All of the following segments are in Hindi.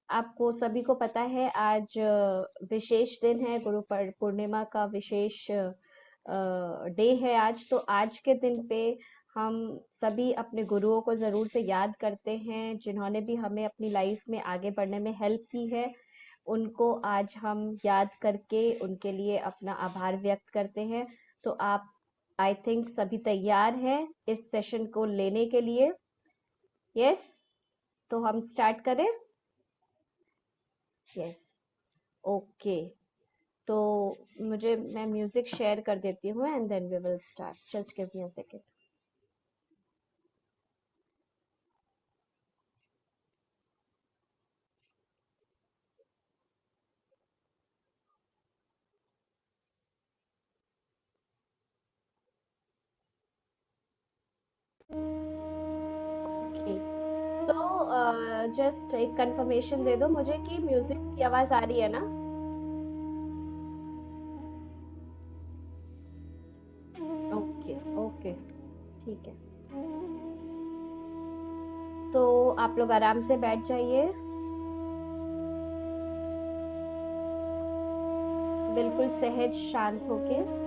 आपको सभी को पता है आज विशेष दिन है, पूर्णिमा का विशेष डे है आज। तो आज के दिन पे हम सभी अपने गुरुओं को ज़रूर से याद करते हैं, जिन्होंने भी हमें अपनी लाइफ में आगे बढ़ने में हेल्प की है। उनको आज हम याद करके उनके लिए अपना आभार व्यक्त करते हैं। तो आप आई थिंक सभी तैयार हैं इस सेशन को लेने के लिए। यस, तो हम स्टार्ट करें। Yes, okay. तो मैं म्यूजिक शेयर कर देती हूँ and then we will start. Just give me a second. Okay, तो जस्ट एक कंफर्मेशन दे दो मुझे कि म्यूजिक की आवाज आ रही है ना? ओके ओके, ठीक है। तो आप लोग आराम से बैठ जाइए, बिल्कुल सहज शांत होके।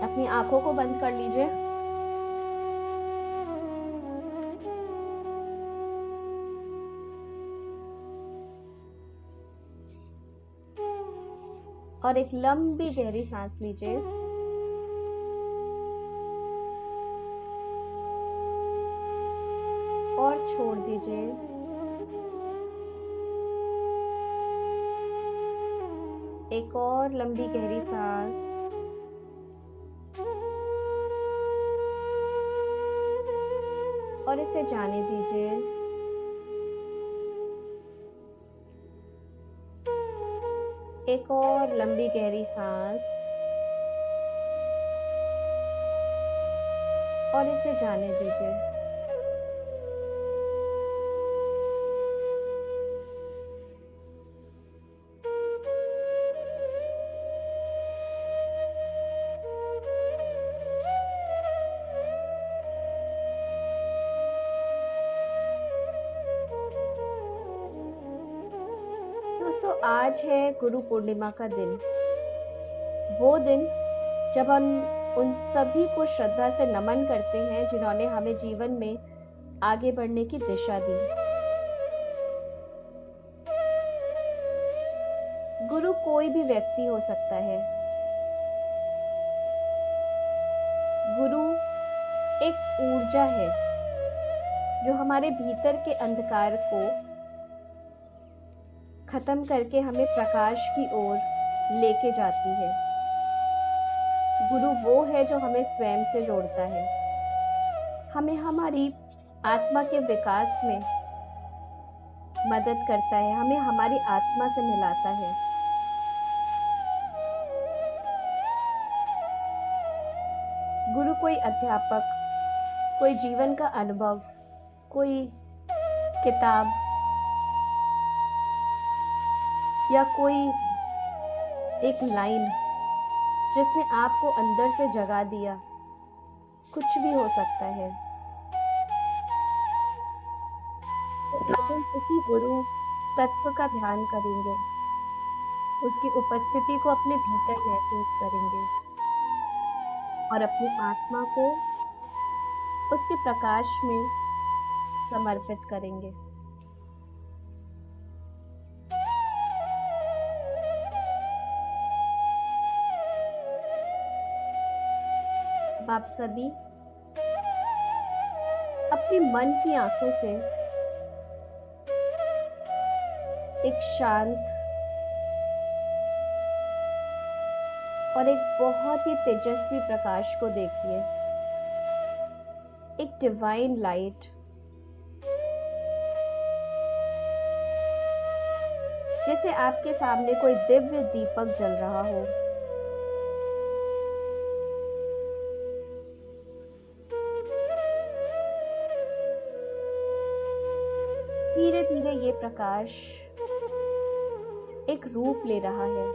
अपनी आंखों को बंद कर लीजिए और एक लंबी गहरी सांस लीजिए। और छोड़ दीजिए। एक और लंबी गहरी सांस। और इसे जाने दीजिए। एक और लंबी गहरी सांस और इसे जाने दीजिए। दोस्तों, आज है गुरु पूर्णिमा का दिन। वो दिन जब हम उन सभी को श्रद्धा से नमन करते हैं जिन्होंने हमें जीवन में आगे बढ़ने की दिशा दी। गुरु कोई भी व्यक्ति हो सकता है। गुरु एक ऊर्जा है जो हमारे भीतर के अंधकार को खत्म करके हमें प्रकाश की ओर लेके जाती है। गुरु वो है जो हमें स्वयं से जोड़ता है, हमें हमारी आत्मा के विकास में मदद करता है, हमें हमारी आत्मा से मिलाता है। गुरु कोई अध्यापक, कोई जीवन का अनुभव, कोई किताब या कोई एक लाइन जिसने आपको अंदर से जगा दिया, कुछ भी हो सकता है। आज हम उसी गुरु तत्व का ध्यान करेंगे, उसकी उपस्थिति को अपने भीतर महसूस करेंगे और अपनी आत्मा को उसके प्रकाश में समर्पित करेंगे। अब आप सभी अपनी मन की आंखों से एक शांत और एक बहुत ही तेजस्वी प्रकाश को देखिए। एक डिवाइन लाइट जैसे आपके सामने कोई दिव्य दीपक जल रहा हो। धीरे धीरे ये प्रकाश एक रूप ले रहा है।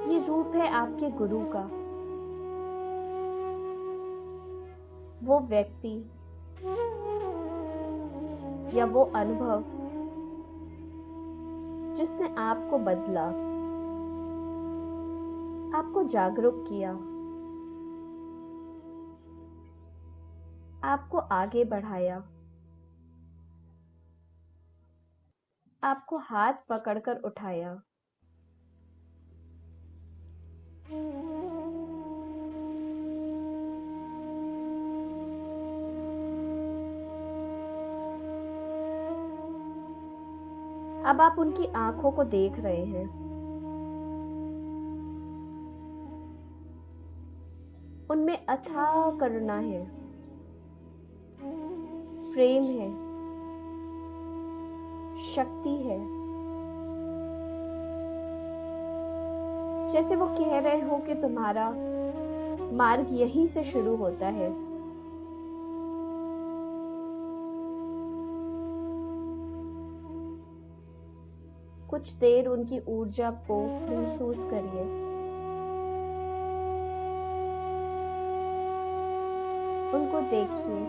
ये रूप है आपके गुरु का, वो व्यक्ति या वो अनुभव जिसने आपको बदला, आपको जागरूक किया, आपको आगे बढ़ाया, आपको हाथ पकड़कर उठाया। अब आप उनकी आंखों को देख रहे हैं। उनमें अथाह करुणा है, प्रेम है, शक्ति है। जैसे वो कह रहे हो कि तुम्हारा मार्ग यहीं से शुरू होता है। कुछ देर उनकी ऊर्जा को महसूस करिए। उनको देखिए,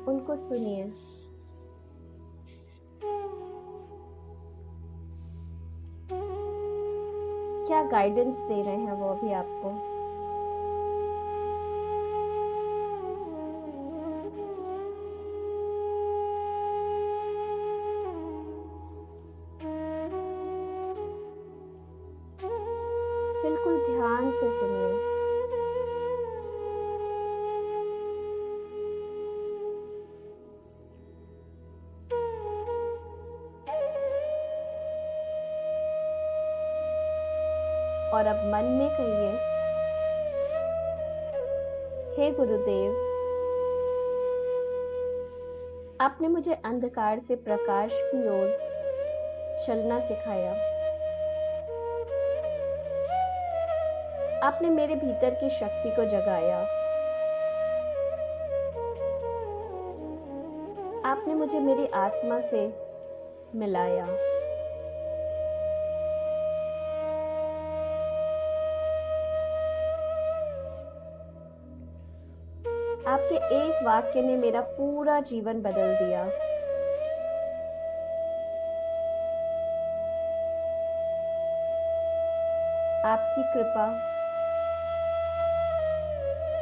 उनको सुनिए। क्या गाइडेंस दे रहे हैं वो अभी आपको? बिल्कुल ध्यान से सुनिए। और अब मन में कहिए, हे गुरुदेव, आपने मुझे अंधकार से प्रकाश की ओर चलना सिखाया। आपने मेरे भीतर की शक्ति को जगाया। आपने मुझे मेरी आत्मा से मिलाया। आपके एक वाक्य ने मेरा पूरा जीवन बदल दिया। आपकी कृपा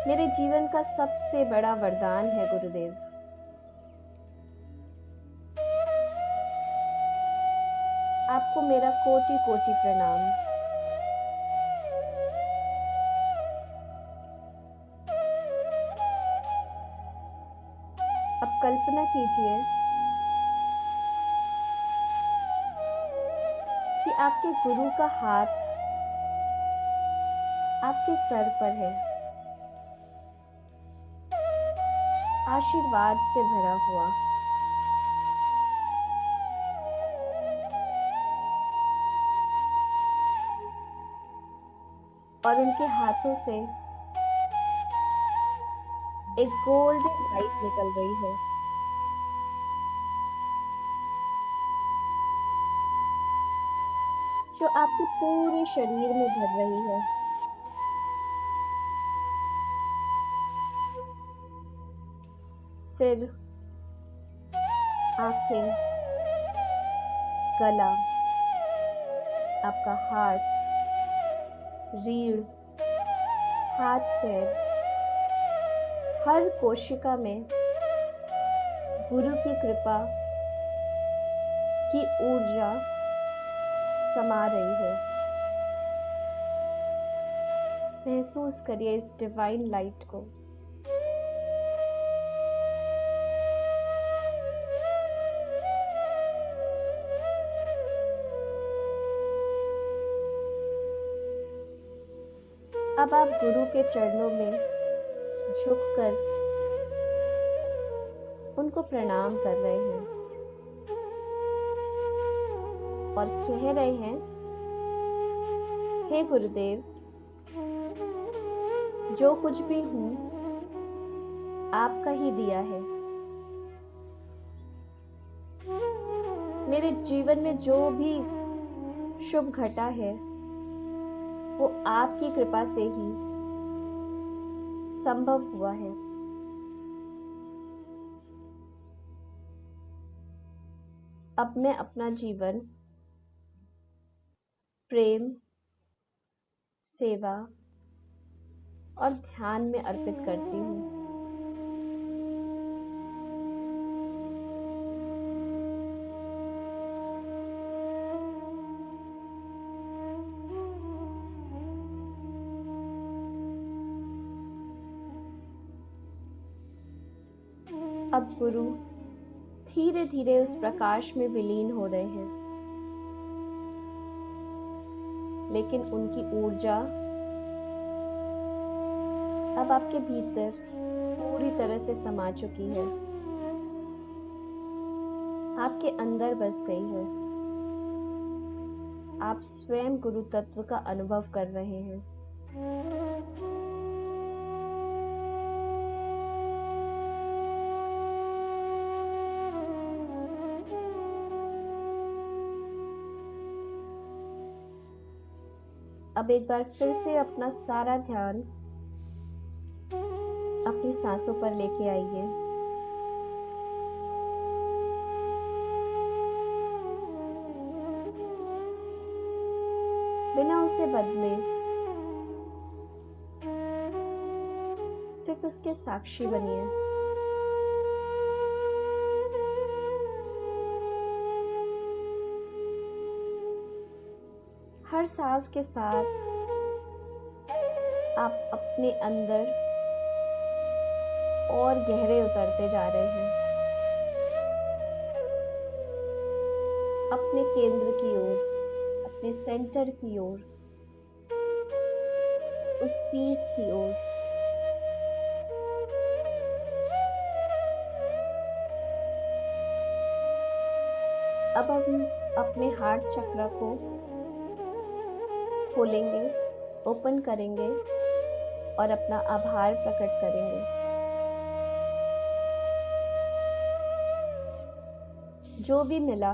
मेरे जीवन का सबसे बड़ा वरदान है गुरुदेव। आपको मेरा कोटि कोटि प्रणाम। अब कल्पना कीजिए कि आपके गुरु का हाथ आपके सर पर है, आशीर्वाद से भरा हुआ। और उनके हाथों से एक गोल्डन लाइट निकल रही है, जो आपके पूरे शरीर में भर रही है। सिर, आंखें, गला, आपका हाथ, रीढ़, हाथ पैर, हर कोशिका में गुरु की कृपा की ऊर्जा समा रही है। महसूस करिए इस डिवाइन लाइट को। अब आप गुरु के चरणों में झुककर उनको प्रणाम कर रहे हैं और कह रहे हैं, हे गुरुदेव, जो कुछ भी हूँ आपका ही दिया है। मेरे जीवन में जो भी शुभ घटा है वो आपकी कृपा से ही संभव हुआ है। अब मैं अपना जीवन प्रेम, सेवा और ध्यान में अर्पित करती हूँ। अब गुरु धीरे धीरे उस प्रकाश में विलीन हो रहे हैं, लेकिन उनकी ऊर्जा अब आपके भीतर पूरी तरह से समा चुकी है, आपके अंदर बस गई है। आप स्वयं गुरु तत्व का अनुभव कर रहे हैं। अब एक बार फिर से अपना सारा ध्यान अपनी सांसों पर लेके आइए। बिना उसे बदले सिर्फ उसके साक्षी बनिए। हर सांस के साथ आप अपने अंदर और गहरे उतरते जा रहे हैं, अपने केंद्र की ओर, अपने सेंटर की ओर, उस पीस की ओर। अब हम अपने हार्ट चक्र को खोलेंगे, ओपन करेंगे और अपना आभार प्रकट करेंगे। जो भी मिला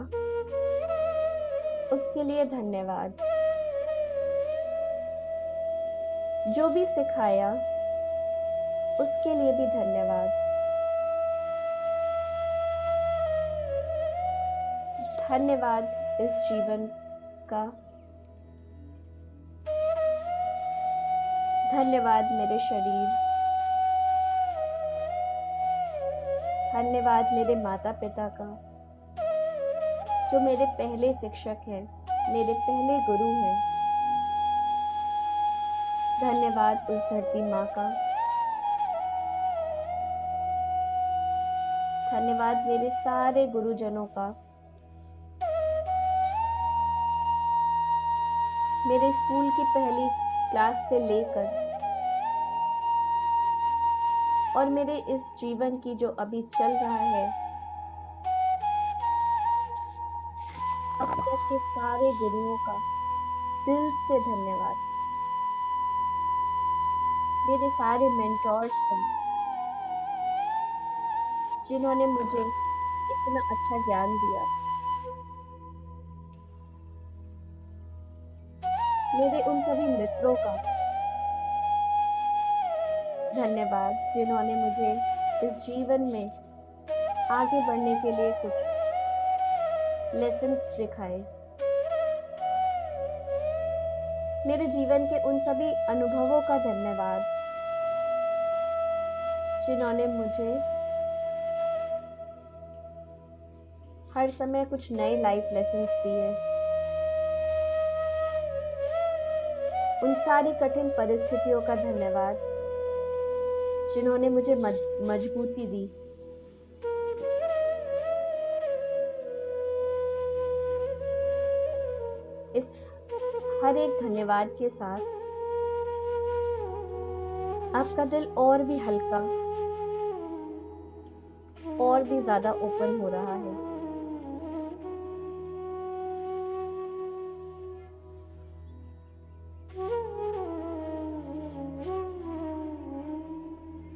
उसके लिए धन्यवाद। जो भी सिखाया उसके लिए भी धन्यवाद। धन्यवाद इस जीवन का। धन्यवाद मेरे शरीर। धन्यवाद मेरे माता पिता का, जो मेरे पहले शिक्षक हैं, मेरे पहले गुरु हैं। धन्यवाद उस धरती माँ का। धन्यवाद मेरे सारे गुरुजनों का, मेरे स्कूल की पहली क्लास से लेकर और मेरे इस जीवन की जो अभी चल रहा है, अब तक के सारे गुरुओं का दिल से धन्यवाद। मेरे सारे मेंटोर्स हैं, जिन्होंने मुझे इतना अच्छा ज्ञान दिया। मेरे उन सभी मित्रों का धन्यवाद, जिन्होंने मुझे इस जीवन में आगे बढ़ने के लिए कुछ लेसन्स सिखाए। मेरे जीवन के उन सभी अनुभवों का धन्यवाद, जिन्होंने मुझे हर समय कुछ नए लाइफ लेसन्स दिए। उन सारी कठिन परिस्थितियों का धन्यवाद, जिन्होंने मुझे मजबूती दी। इस हर एक धन्यवाद के साथ आपका दिल और भी हल्का और भी ज्यादा ओपन हो रहा है।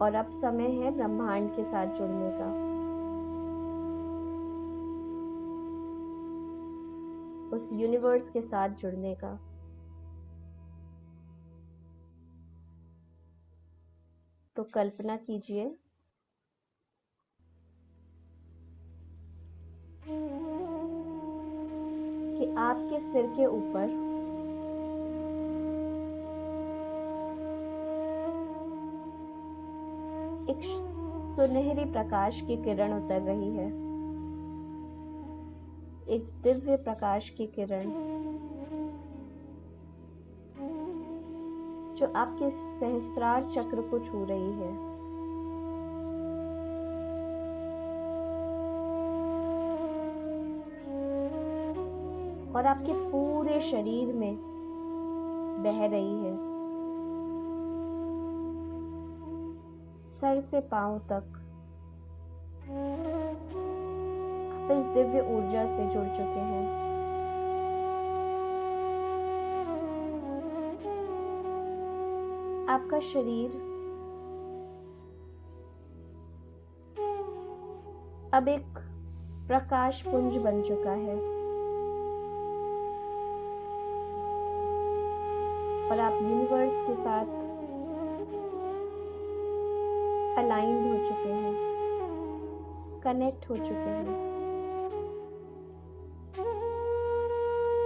और अब समय है ब्रह्मांड के साथ जुड़ने का। उस यूनिवर्स के साथ जुड़ने का। तो कल्पना कीजिए कि आपके सिर के ऊपर एक सुनहरी प्रकाश की किरण उतर रही है, एक दिव्य प्रकाश की किरण जो आपके सहस्त्रार चक्र को छू रही है। और आपके पूरे शरीर में बह रही है, सर से पांव तक। आप इस दिव्य ऊर्जा से जुड़ चुके हैं। आपका शरीर अब एक प्रकाश पुंज बन चुका है और आप यूनिवर्स के साथ अलाइंड हो चुके हैं, कनेक्ट हो चुके हैं।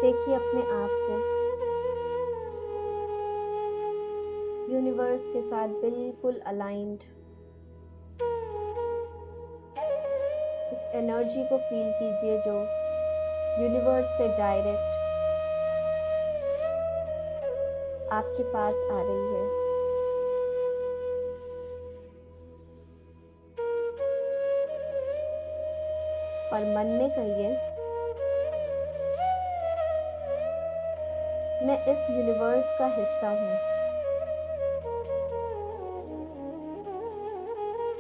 देखिए अपने आप को यूनिवर्स के साथ बिल्कुल अलाइंड। उस एनर्जी को फील कीजिए जो यूनिवर्स से डायरेक्ट आपके पास आ रही है। और मन में कहिए, मैं इस यूनिवर्स का हिस्सा हूँ।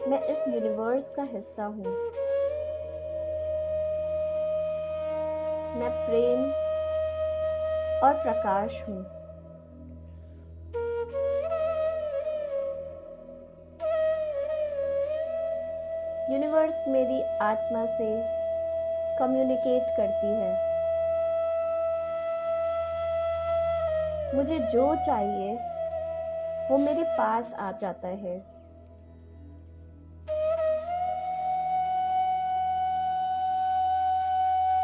मैं इस यूनिवर्स का हिस्सा हूँ। मैं प्रेम और प्रकाश हूँ। यूनिवर्स मेरी आत्मा से कम्युनिकेट करती है। मुझे जो चाहिए वो मेरे पास आ जाता है।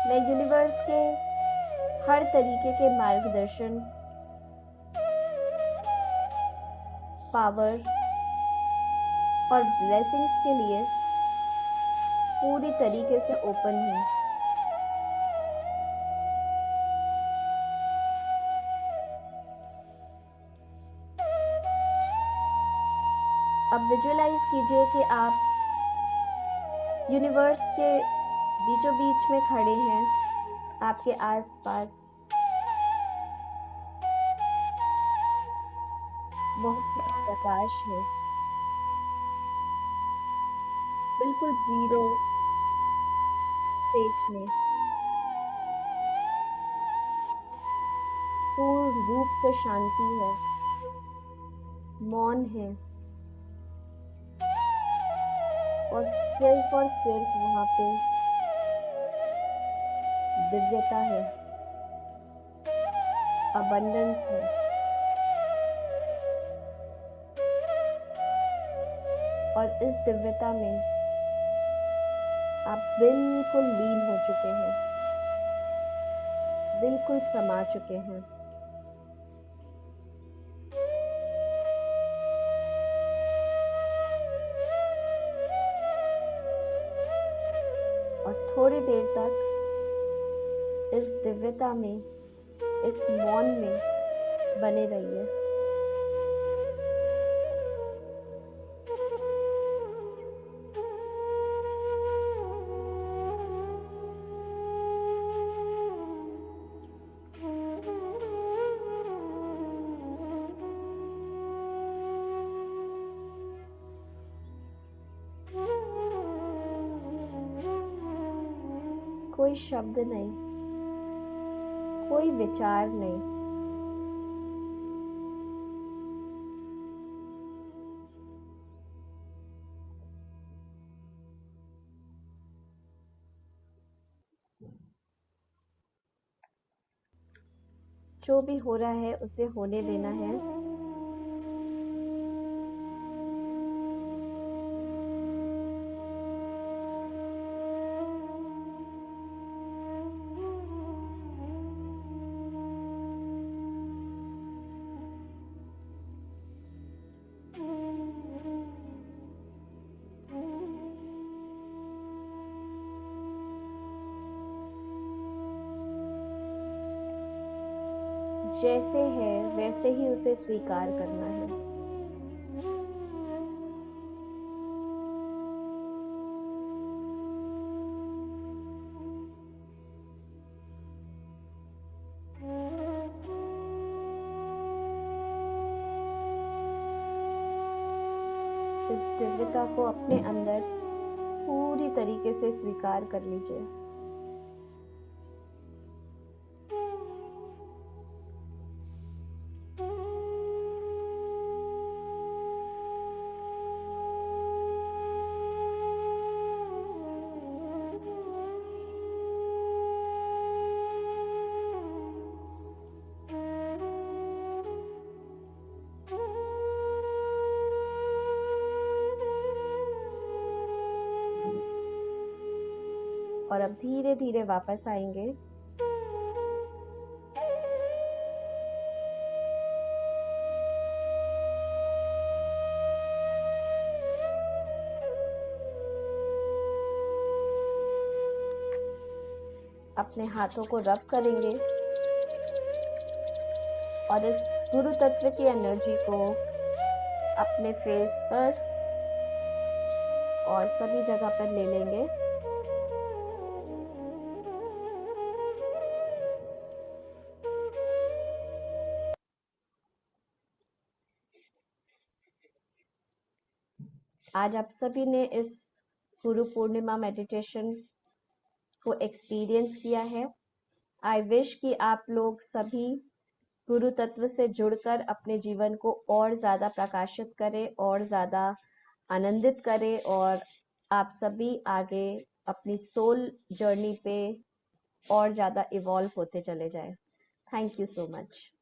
मैं यूनिवर्स के हर तरीके के मार्गदर्शन, पावर और ब्लेसिंग्स के लिए पूरी तरीके से ओपन हूँ। अब विजुअलाइज कीजिए कि आप यूनिवर्स के बीचों बीच में खड़े हैं। आपके आसपास बहुत सारा प्रकाश है, बिल्कुल जीरो स्टेट में, पूर्ण रूप से शांति है, मौन है और सिर्फ वहां पे दिव्यता है, अबंडेंस है। और इस दिव्यता में आप बिल्कुल लीन हो चुके हैं, बिल्कुल समा चुके हैं। और थोड़ी देर तक इस दिव्यता में, इस मौन में बने रहिए। कोई शब्द नहीं, कोई विचार नहीं, जो भी हो रहा है उसे होने देना है। जैसे है वैसे ही उसे स्वीकार करना है। इस दिव्यता को अपने अंदर पूरी तरीके से स्वीकार कर लीजिए। और अब धीरे धीरे वापस आएंगे। अपने हाथों को रब करेंगे और इस गुरु तत्व की एनर्जी को अपने फेस पर और सभी जगह पर ले लेंगे। आज आप सभी ने इस गुरु पूर्णिमा मेडिटेशन को एक्सपीरियंस किया है। आई विश कि आप लोग सभी गुरु तत्व से जुड़कर अपने जीवन को और ज्यादा प्रकाशित करें और ज्यादा आनंदित करें और आप सभी आगे अपनी सोल जर्नी पे और ज्यादा इवॉल्व होते चले जाएं। Thank you so much.